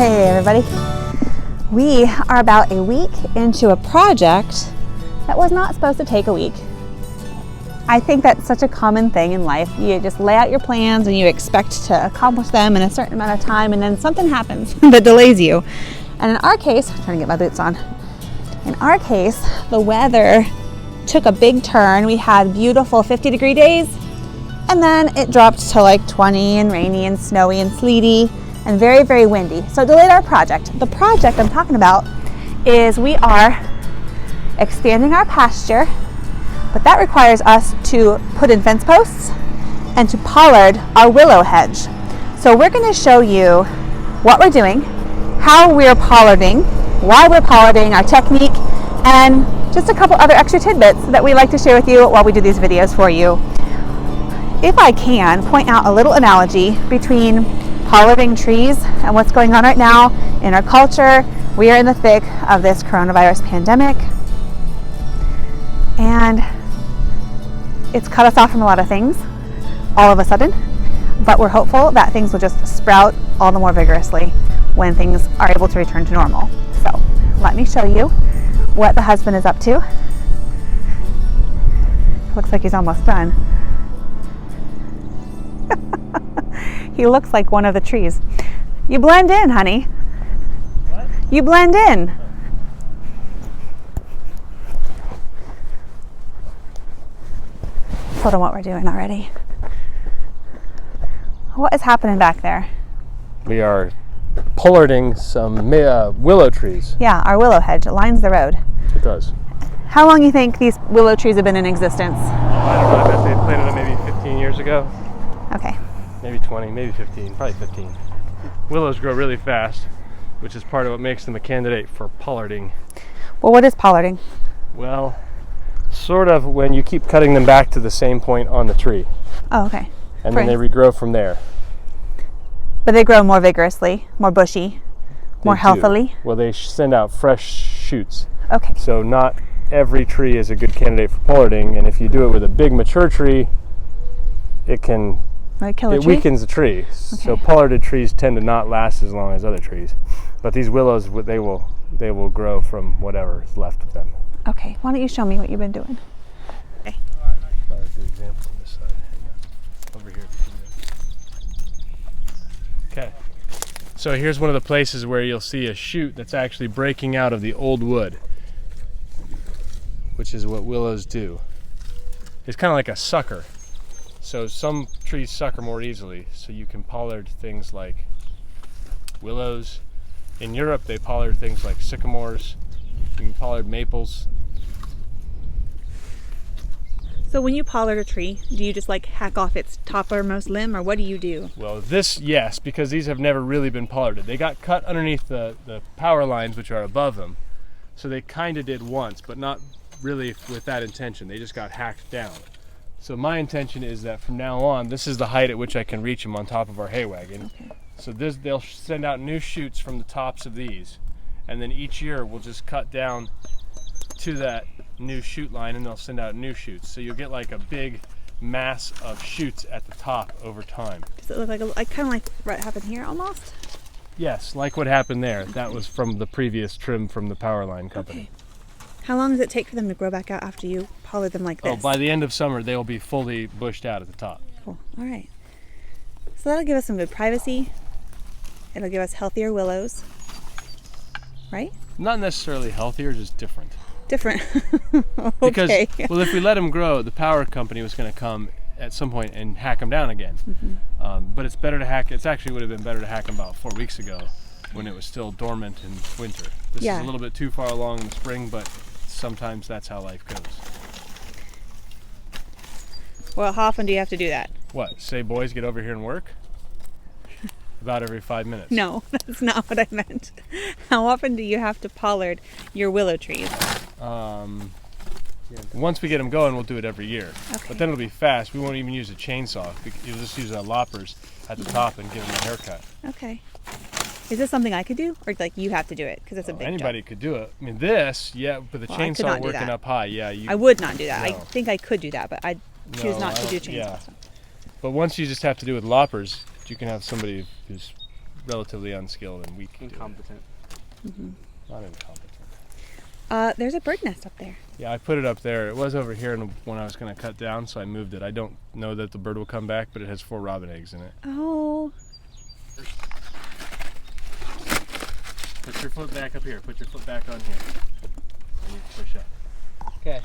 Hey everybody. We are about a week into a project that was not supposed to take a week. I think that's such a common thing in life. You just lay out your plans and you expect to accomplish them in a certain amount of time, and then something happens that delays you. And in our case, I'm trying to get my boots on. In our case, the weather took a big turn. We had beautiful 50-degree days, and then it dropped to like 20 and rainy and snowy and sleety and very, very windy. So it delayed our project. The project I'm talking about is we are expanding our pasture, but that requires us to put in fence posts and to pollard our willow hedge. So we're going to show you what we're doing, how we're pollarding, why we're pollarding, our technique, and just a couple other extra tidbits that we like to share with you while we do these videos for you. If I can point out a little analogy between pollarding trees and what's going on right now in our culture. We are in the thick of this coronavirus pandemic, and it's cut us off from a lot of things all of a sudden, but we're hopeful that things will just sprout all the more vigorously when things are able to return to normal. So let me show you what the husband is up to. Looks like he's almost done. He looks like one of the trees. You blend in, honey. What? You blend in. Told him what we're doing already. What is happening back there? We are pollarding some willow trees. Yeah, our willow hedge. It lines the road. It does. How long do you think these willow trees have been in existence? I don't know. I bet they planted them maybe 15 years ago. Okay. Maybe 20, maybe 15, probably 15. Willows grow really fast, which is part of what makes them a candidate for pollarding. Well, what is pollarding? Well, sort of when you keep cutting them back to the same point on the tree. Oh, okay. And then they regrow from there. But they grow more vigorously, more bushy, more healthily? Do. Well, they send out fresh shoots. Okay. So not every tree is a good candidate for pollarding, and if you do it with a big mature tree, it weakens the tree. Okay. So pollarded trees tend to not last as long as other trees. But these willows, they will grow from whatever is left of them. Okay, why don't you show me what you've been doing? Okay. I'll do an example on this side. Hang on. Over here. Okay. So here's one of the places where you'll see a shoot that's actually breaking out of the old wood, which is what willows do. It's kind of like a sucker. So some trees sucker more easily, so you can pollard things like willows. In Europe, they pollard things like sycamores. You can pollard maples. So when you pollard a tree, do you just like hack off its toppermost limb, or what do you do? Well, yes, because these have never really been pollarded. They got cut underneath the power lines, which are above them. So they kind of did once, but not really with that intention. They just got hacked down. So my intention is that from now on, this is the height at which I can reach them on top of our hay wagon. Okay. So they'll send out new shoots from the tops of these, and then each year we'll just cut down to that new shoot line, and they'll send out new shoots. So you'll get like a big mass of shoots at the top over time. Does it look like kind of like what happened here almost? Yes, like what happened there. Okay. That was from the previous trim from the power line company. Okay. How long does it take for them to grow back out after you pollard them like this? Oh, by the end of summer, they will be fully bushed out at the top. Cool. All right. So that'll give us some good privacy. It'll give us healthier willows, right? Not necessarily healthier, just different. Different. Okay. Because, well, if we let them grow, the power company was going to come at some point and hack them down again. Mm-hmm. But it's better to hack. It actually would have been better to hack them about 4 weeks ago, when it was still dormant in winter. This is a little bit too far along in the spring, but sometimes that's how life goes. Well, how often do you have to do that? What? Say, boys, get over here and work? About every 5 minutes. No, that's not what I meant. How often do you have to pollard your willow trees? Once we get them going, we'll do it every year. Okay. But then it'll be fast. We won't even use a chainsaw. You'll just use loppers at the top and give them a haircut. Okay. Is this something I could do, or like you have to do it because it's a big anybody job? could do it. I mean, with the chainsaw working up high, I would not do that. No. I think I could do that, but I choose not to do chainsaw stuff. But once you just have to do it with loppers, you can have somebody who's relatively unskilled and weak. Incompetent. Not incompetent. There's a bird nest up there. Yeah, I put it up there. It was over here when I was going to cut down, so I moved it. I don't know that the bird will come back, but it has 4 robin eggs in it. Oh. Put your foot back up here. Put your foot back on here. And you push up. Okay.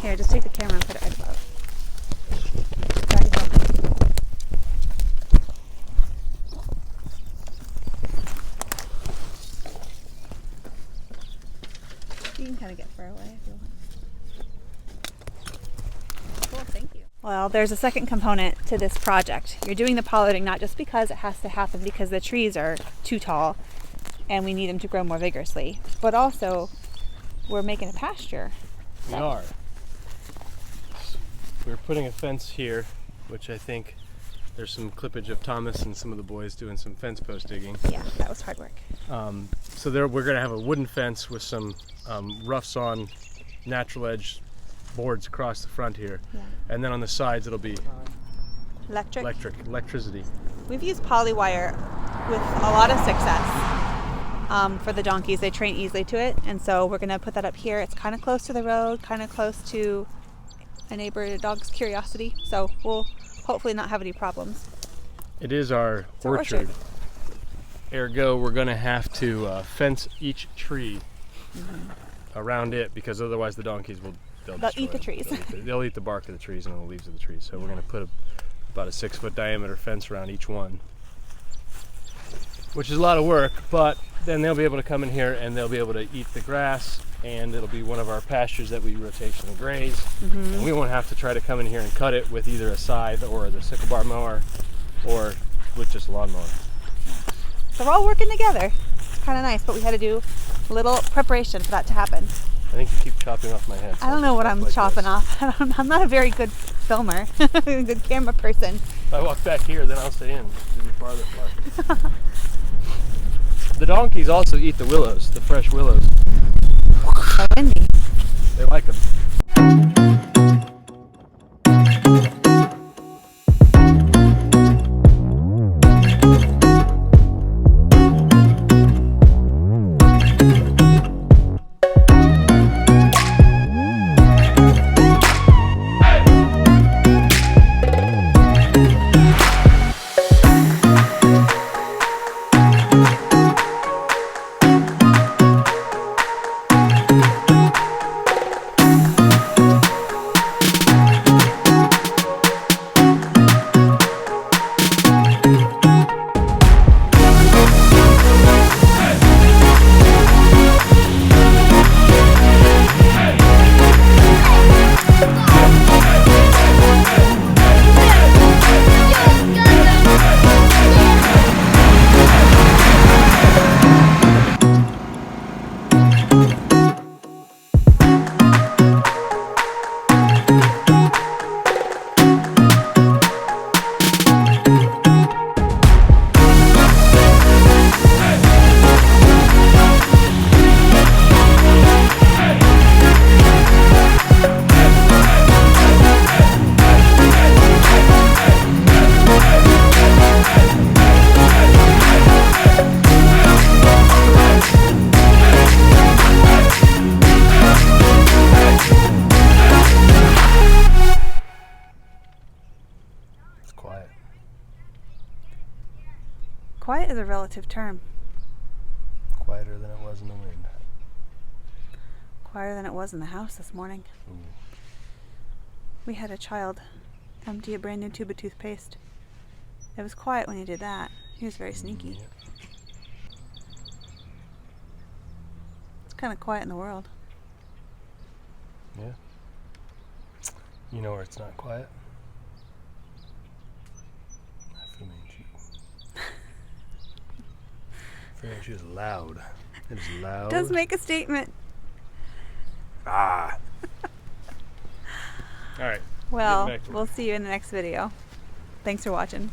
Here, just take the camera and put it right above. Right above. You can kind of get far away if you want. Cool, thank you. Well, there's a second component to this project. You're doing the pollarding not just because it has to happen because the trees are too tall and we need them to grow more vigorously, but also we're making a pasture. We are. We're putting a fence here, which I think there's some clippage of Thomas and some of the boys doing some fence post digging. Yeah, that was hard work. So there we're going to have a wooden fence with some rough sawn natural edge boards across the front here. Yeah. And then on the sides it'll be Electricity. electricity. We've used polywire with a lot of success for the donkeys. They train easily to it, and so we're going to put that up here. It's kind of close to the road, kind of close to a neighbor dog's curiosity, so we'll hopefully not have any problems. It is our It's our orchard. Ergo, we're going to have to fence each tree around it, because otherwise the donkeys they'll eat the destroy trees. them. They'll eat the bark of the trees and the leaves of the trees. So we're going to put about a 6-foot diameter fence around each one, which is a lot of work, but then they'll be able to come in here and they'll be able to eat the grass, and it'll be one of our pastures that we rotationally graze. And we won't have to try to come in here and cut it with either a scythe or the sickle bar mower or with just a lawnmower. So we're all working together. It's kind of nice, but we had to do a little preparation for that to happen. I think you keep chopping off my head. I don't know what I'm chopping off. I'm not a very good filmer, a good camera person. If I walk back here, then I'll stay in. It'll be farther apart. The donkeys also eat the willows, the fresh willows. So windy. They like them. Quiet is a relative term. Quieter than it was in the wind. Quieter than it was in the house this morning. Ooh. We had a child empty a brand new tube of toothpaste. It was quiet when he did that. He was very sneaky. Yeah. It's kind of quiet in the world. Yeah. You know where it's not quiet? Fu Manchu. Fu Manchu is loud. It is loud. Does make a statement. Ah. All right. Well, Getting back to we'll see you in the next video. Thanks for watching.